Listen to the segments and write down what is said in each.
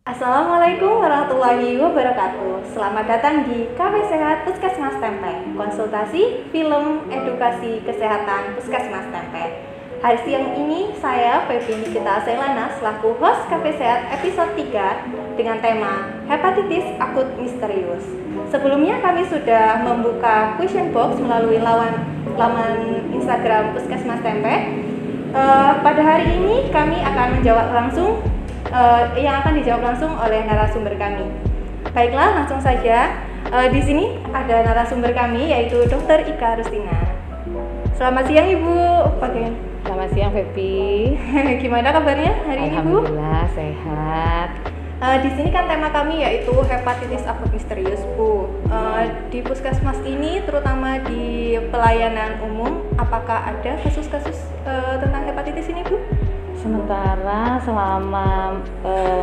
Assalamualaikum warahmatullahi wabarakatuh. Selamat datang di Cafe Sehat Puskesmas Tempe, konsultasi, film, edukasi, kesehatan Puskesmas Tempe. Hari siang ini saya Febi Nikita Selana selaku host Cafe Sehat episode 3 dengan tema hepatitis akut misterius. Sebelumnya kami sudah membuka question box melalui laman Instagram Puskesmas Tempe. Pada hari ini kami akan menjawab langsung yang akan dijawab langsung oleh narasumber kami. Baiklah, langsung saja. Di sini ada narasumber kami yaitu Dr. Ika Rustina. Selamat siang Ibu. Bagaimana? Selamat siang Febi. Gimana kabarnya hari ini Bu? Alhamdulillah sehat. Di sini kan tema kami yaitu hepatitis akut misterius Bu. Di puskesmas ini terutama di pelayanan umum, apakah ada kasus-kasus tentang hepatitis ini Bu? Sementara selama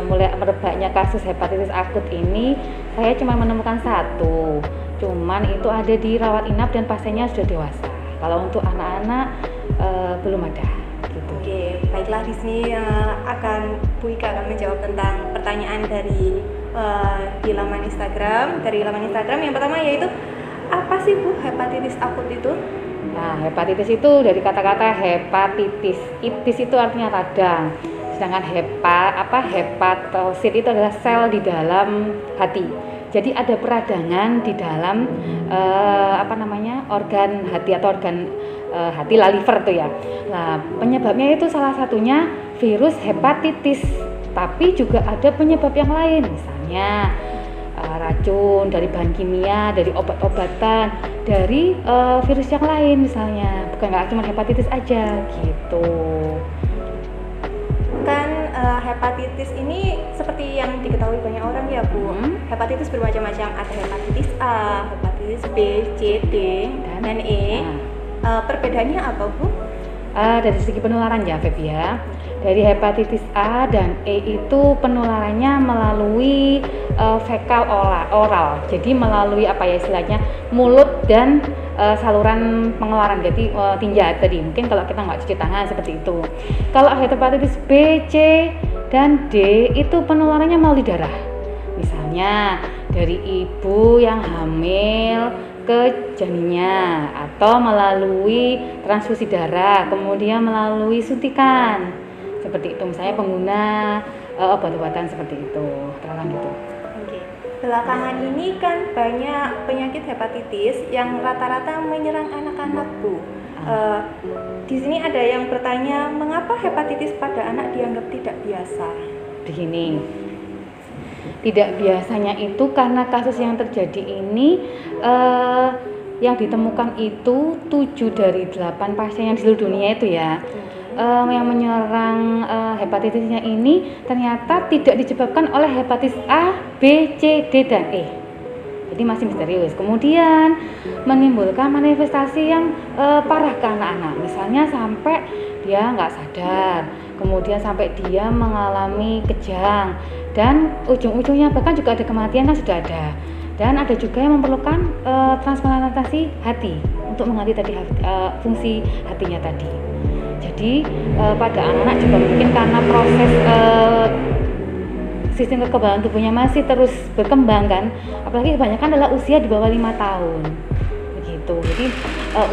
mulai merebaknya kasus hepatitis akut ini, saya cuma menemukan satu. Cuman itu ada di rawat inap dan pasiennya sudah dewasa. Kalau untuk anak-anak belum ada. Gitu. Oke, baiklah di sini akan Bu Ika akan menjawab tentang pertanyaan dari laman Instagram. Yang pertama yaitu apa sih Bu hepatitis akut itu? Nah, hepatitis itu dari kata-kata hepatitis. Itis itu artinya radang. Sedangkan hepatosit itu adalah sel di dalam hati. Jadi ada peradangan di dalam organ hati atau organ hati liver itu ya. Nah, penyebabnya itu salah satunya virus hepatitis. Tapi juga ada penyebab yang lain, misalnya racun dari bahan kimia, dari obat-obatan, dari virus yang lain misalnya, bukan nggak cuma hepatitis aja gitu. Kan hepatitis ini seperti yang diketahui banyak orang ya Bu. Hepatitis bermacam-macam, ada hepatitis A, hepatitis B, C, D, dan E. Perbedaannya apa Bu? Dari segi penularan ya Feb ya. Dari hepatitis A dan E itu penularannya melalui fekal oral. Jadi melalui istilahnya mulut dan saluran pengeluaran. Jadi tinja tadi. Mungkin kalau kita nggak cuci tangan seperti itu. Kalau hepatitis B, C, dan D itu penularannya melalui darah. Misalnya dari ibu yang hamil ke janinnya, atau melalui transfusi darah, kemudian melalui suntikan. Seperti itu, misalnya pengguna obat-obatan seperti itu, terang gitu. Oke. Belakangan ini kan banyak penyakit hepatitis yang rata-rata menyerang anak-anak Bu. Di sini ada yang bertanya, mengapa hepatitis pada anak dianggap tidak biasa? Begini, tidak biasanya itu karena kasus yang terjadi ini yang ditemukan itu 7 dari 8 pasien yang di seluruh dunia itu ya. Yang menyerang hepatitisnya ini ternyata tidak disebabkan oleh hepatitis A, B, C, D, dan E. Jadi masih misterius. Kemudian menimbulkan manifestasi yang parah ke anak-anak. Misalnya sampai dia nggak sadar, kemudian sampai dia mengalami kejang, dan ujung-ujungnya bahkan juga ada kematian kan sudah ada. Dan ada juga yang memerlukan transplantasi hati untuk mengganti tadi fungsi hatinya tadi. Jadi pada anak-anak juga mungkin karena proses sistem kekebalan tubuhnya masih terus berkembang kan, apalagi kebanyakan adalah usia di bawah 5 tahun begitu. Jadi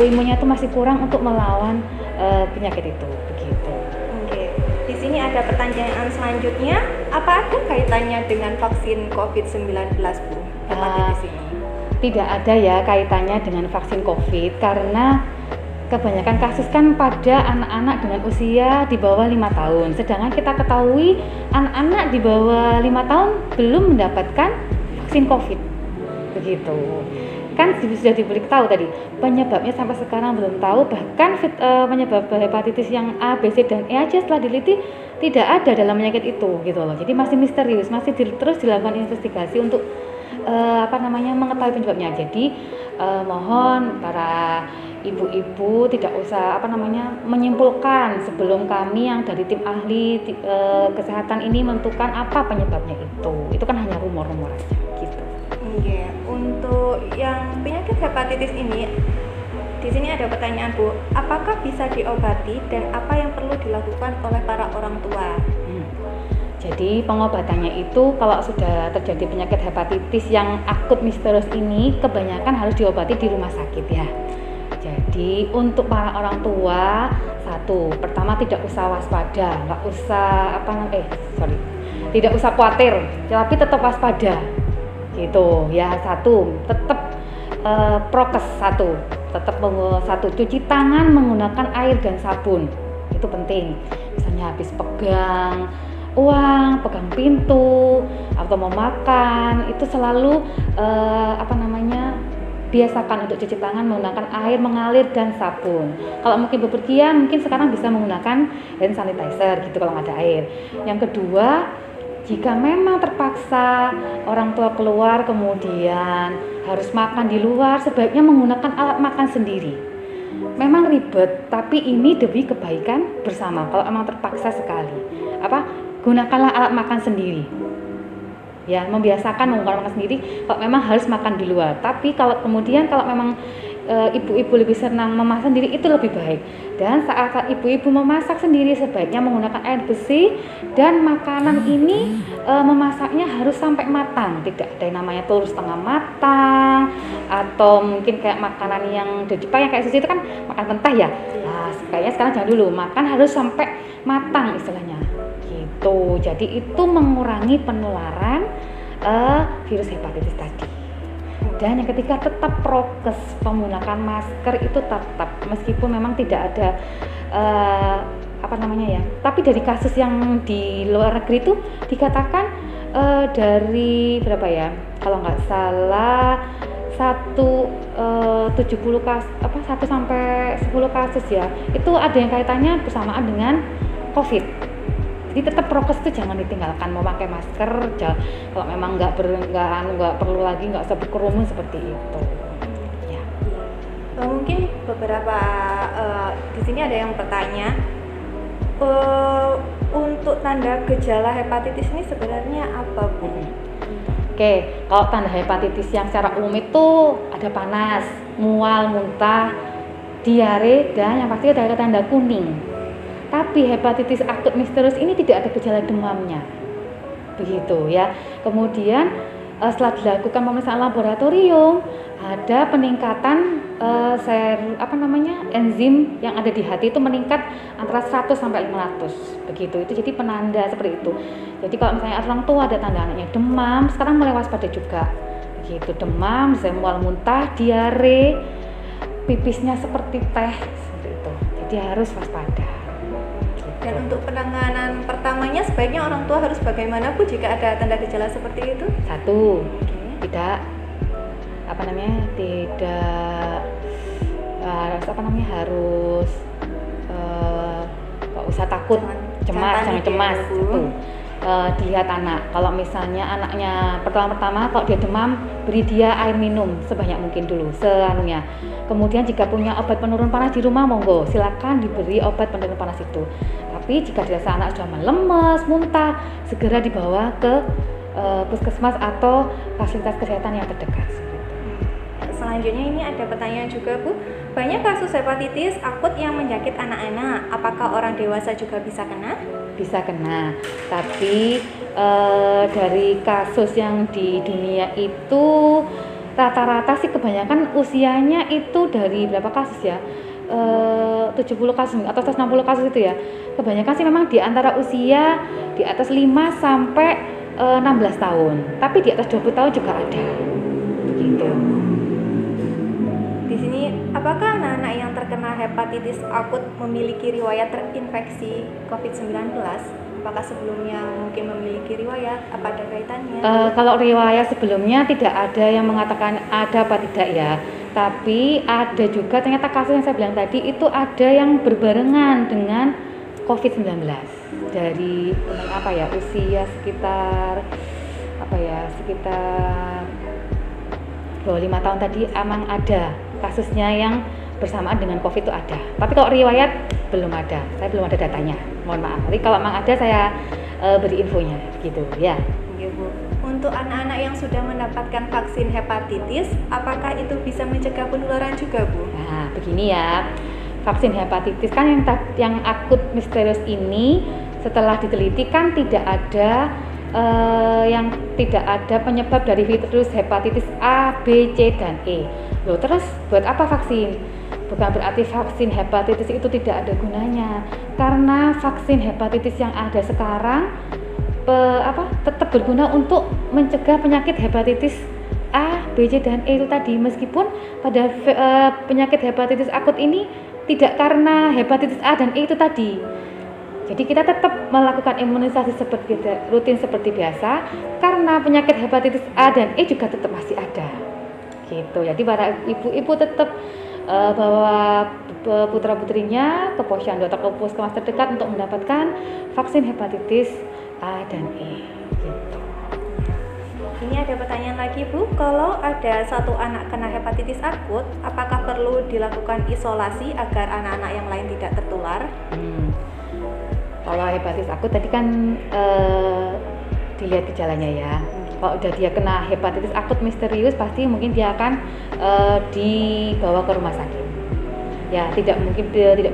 imunnya itu masih kurang untuk melawan penyakit itu begitu. Oke. Di sini ada pertanyaan selanjutnya, apa ada kaitannya dengan vaksin COVID-19 Bu? Hepatitis ini? Tidak ada ya kaitannya dengan vaksin COVID, karena kebanyakan kasus kan pada anak-anak dengan usia di bawah 5 tahun. Sedangkan kita ketahui anak-anak di bawah 5 tahun belum mendapatkan vaksin COVID. Begitu. kan sudah diberitahu tadi penyebabnya sampai sekarang belum tahu, bahkan penyebab hepatitis yang A, B, C dan E aja setelah diliti tidak ada dalam penyakit itu gitu loh. Jadi masih misterius, masih terus dilakukan investigasi untuk mengetahui penyebabnya. Jadi mohon para ibu-ibu tidak usah menyimpulkan sebelum kami yang dari tim ahli kesehatan ini menentukan apa penyebabnya itu. Itu kan hanya rumor-rumor aja gitu. Iya, untuk yang penyakit hepatitis ini, di sini ada pertanyaan Bu, apakah bisa diobati dan apa yang perlu dilakukan oleh para orang tua? Jadi pengobatannya itu kalau sudah terjadi penyakit hepatitis yang akut misterius ini kebanyakan harus diobati di rumah sakit ya. Jadi untuk para orang tua, pertama tidak usah waspada, tidak usah khawatir, tapi tetap waspada. Gitu ya. Tetap prokes. Tetap cuci tangan menggunakan air dan sabun. Itu penting. Misalnya habis pegang uang, pegang pintu, atau mau makan, itu selalu biasakan untuk cuci tangan menggunakan air mengalir dan sabun. Kalau mungkin bepergian, mungkin sekarang bisa menggunakan hand sanitizer gitu kalau nggak ada air. Yang kedua, jika memang terpaksa orang tua keluar kemudian harus makan di luar, sebaiknya menggunakan alat makan sendiri. Memang ribet, tapi ini demi kebaikan bersama. Kalau memang terpaksa sekali, gunakanlah alat makan sendiri. Ya, membiasakan menggunakan makan sendiri kalau memang harus makan di luar. Tapi kalau memang ibu-ibu lebih senang memasak sendiri, itu lebih baik. Dan saat ibu-ibu memasak sendiri sebaiknya menggunakan air bersih, dan makanan ini memasaknya harus sampai matang. Tidak ada yang namanya telur setengah matang atau mungkin kayak makanan yang dari Jepang yang kayak sushi itu kan makan mentah ya. Nah, kayaknya sekarang jangan dulu, makan harus sampai matang istilahnya. Gitu. Jadi itu mengurangi penularan virus hepatitis tadi. Dan yang ketiga, tetap prokes, menggunakan masker itu tetap, meskipun memang tidak ada tapi dari kasus yang di luar negeri itu dikatakan dari berapa ya, kalau nggak salah 1 sampai 10 kasus ya, itu ada yang kaitannya bersamaan dengan COVID. Jadi tetap prokes itu jangan ditinggalkan, memakai masker, kalau memang nggak perlu lagi, nggak usah berkerumun seperti itu. Ya. Mungkin beberapa di sini ada yang bertanya, untuk tanda gejala hepatitis ini sebenarnya apa, Bu? Oke, kalau tanda hepatitis yang secara umum itu ada panas, mual, muntah, diare, dan yang pasti ada tanda kuning. Tapi hepatitis akut misterius ini tidak ada gejala demamnya, begitu ya. Kemudian setelah dilakukan pemeriksaan laboratorium, ada peningkatan enzim yang ada di hati itu meningkat antara 100 sampai 500, begitu. Itu jadi penanda seperti itu. Jadi kalau misalnya orang tua ada tanda anaknya demam, sekarang mulai waspada juga, begitu. Demam, mual, muntah, diare, pipisnya seperti teh, seperti itu. Jadi harus waspada. Dan untuk penanganan pertamanya sebaiknya orang tua harus bagaimana, Bu, jika ada tanda gejala seperti itu? Tidak harus nggak usah takut, jangan cemas. Dilihat anak, kalau misalnya anaknya pertama kalau dia demam, beri dia air minum sebanyak mungkin dulu kemudian jika punya obat penurun panas di rumah, monggo silakan diberi obat penurun panas itu. Tapi jika dirasa anak sudah lemes, muntah, segera dibawa ke puskesmas atau fasilitas kesehatan yang terdekat. Selanjutnya ini ada pertanyaan juga, Bu. Banyak kasus hepatitis akut yang menjangkit anak-anak. Apakah orang dewasa juga bisa kena? Bisa kena. Tapi dari kasus yang di dunia itu rata-rata sih kebanyakan usianya itu dari berapa kasus ya? 70 kasus atau 160 kasus itu ya. Kebanyakan sih memang di antara usia di atas 5 sampai 16 tahun. Tapi di atas 20 tahun juga ada. Begitu. Di sini, apakah anak-anak yang terkena hepatitis akut memiliki riwayat terinfeksi COVID-19? Apakah sebelumnya mungkin memiliki riwayat? Apa ada kaitannya? Kalau riwayat sebelumnya tidak ada yang mengatakan ada apa tidak ya. Tapi ada juga ternyata kasus yang saya bilang tadi itu ada yang berbarengan dengan COVID-19 dari usia sekitar sekitar 25 tahun tadi emang ada kasusnya yang bersamaan dengan COVID itu ada. Tapi kalau riwayat belum ada, saya belum ada datanya. Mohon maaf. Tapi kalau memang ada saya beri infonya, gitu ya. Iya Bu. Untuk anak-anak yang sudah mendapatkan vaksin hepatitis, apakah itu bisa mencegah penularan juga Bu? Nah, begini ya. Vaksin hepatitis kan yang akut misterius ini setelah diteliti kan tidak ada penyebab dari virus hepatitis A, B, C, dan E. Loh, terus buat apa vaksin? Bukan berarti vaksin hepatitis itu tidak ada gunanya. Karena vaksin hepatitis yang ada sekarang tetap berguna untuk mencegah penyakit hepatitis A, B, C, dan E itu tadi. Meskipun pada penyakit hepatitis akut ini tidak karena hepatitis A dan E itu tadi. Jadi kita tetap melakukan imunisasi rutin seperti biasa karena penyakit hepatitis A dan E juga tetap masih ada. Gitu. Jadi para ibu-ibu tetap bawa putra-putrinya ke posyandu atau ke puskesmas terdekat untuk mendapatkan vaksin hepatitis A dan E. Gitu. Ini ada pertanyaan lagi Bu, kalau ada satu anak kena hepatitis akut, apakah perlu dilakukan isolasi agar anak-anak yang lain tidak tertular? Kalau hepatitis akut tadi kan dilihat gejalanya ya. Kalau udah dia kena hepatitis akut misterius, pasti mungkin dia akan dibawa ke rumah sakit. Ya, tidak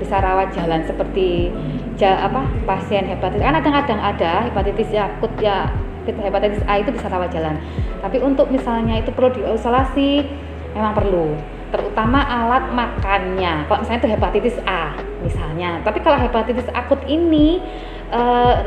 bisa rawat jalan seperti pasien hepatitis. Kan kadang-kadang ada hepatitis akut ya, hepatitis A itu bisa rawat jalan. Tapi untuk misalnya itu perlu diisolasi, memang perlu. Terutama alat makannya. Kalau misalnya itu hepatitis A misalnya. Tapi kalau hepatitis akut ini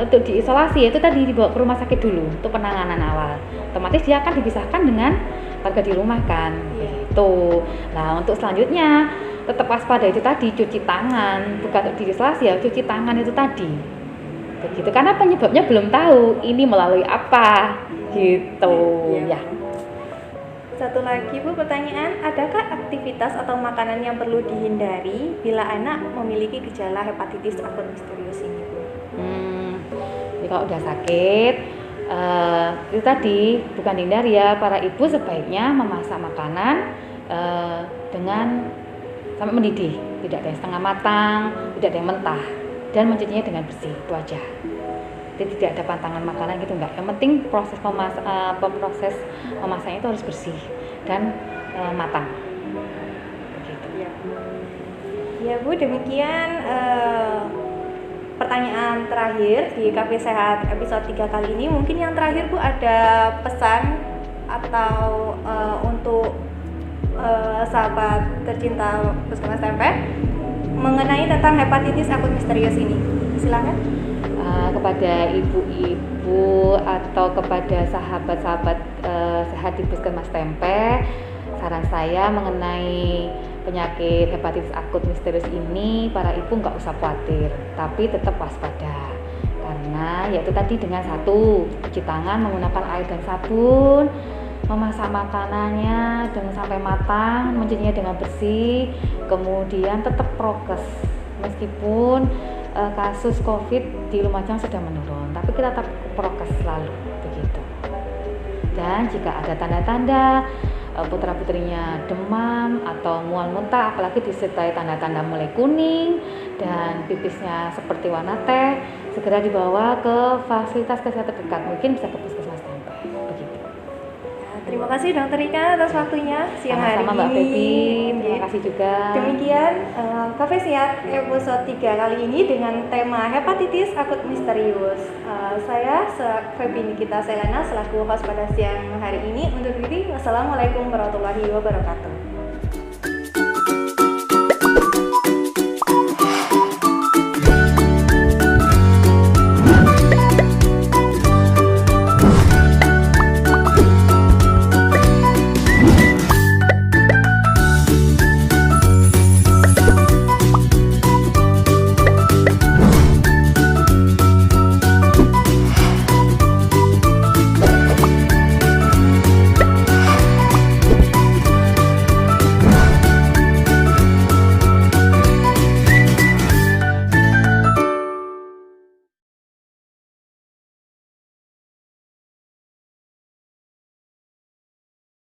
untuk diisolasi itu tadi dibawa ke rumah sakit dulu untuk penanganan awal. Otomatis dia akan dipisahkan dengan warga di rumah kan. Gitu. Nah, untuk selanjutnya tetap waspada itu tadi, cuci tangan, bukan untuk diisolasi ya, cuci tangan itu tadi. Begitu, karena penyebabnya belum tahu ini melalui apa gitu ya. Satu lagi Bu, pertanyaan, adakah aktivitas atau makanan yang perlu dihindari bila anak memiliki gejala hepatitis akut misterius ini Bu? Jadi kalau udah sakit itu tadi bukan dihindari ya, para ibu sebaiknya memasak makanan dengan sampai mendidih, tidak ada yang setengah matang, tidak ada yang mentah, dan mencucinya dengan bersih, itu aja. Jadi tidak ada pantangan makanan gitu enggak. Yang penting proses memasaknya itu harus bersih dan matang. Begitu. Ya Bu, demikian pertanyaan terakhir di Cafe Sehat episode 3 kali ini. Mungkin yang terakhir Bu, ada pesan atau untuk sahabat tercinta Puskesmas Tempe mengenai tentang hepatitis akut misterius ini. Silakan. Kepada ibu-ibu atau kepada sahabat-sahabat sehat di Puskesmas Tempe, saran saya mengenai penyakit hepatitis akut misterius ini, para ibu nggak usah khawatir, tapi tetap waspada. Karena yaitu tadi dengan satu, cuci tangan menggunakan air dan sabun, memasak makanannya dengan sampai matang, mencucinya dengan bersih, kemudian tetap prokes. Meskipun kasus COVID di Lumajang sudah menurun, tapi kita tetap prokes selalu begitu. Dan jika ada tanda-tanda putra-putrinya demam atau mual muntah, apalagi disertai tanda-tanda mulai kuning dan pipisnya seperti warna teh, segera dibawa ke fasilitas kesehatan terdekat, mungkin bisa ke Puskesmas Tempe begitu. Terima kasih Dokter Ika atas waktunya siang hari ini. Sama Mbak Febi, terima kasih juga. Demikian Cafe Sehat episode 3 kali ini dengan tema hepatitis akut misterius. Saya Febi Nikita Selena selaku host pada siang hari ini undur diri. Wassalamualaikum warahmatullahi wabarakatuh.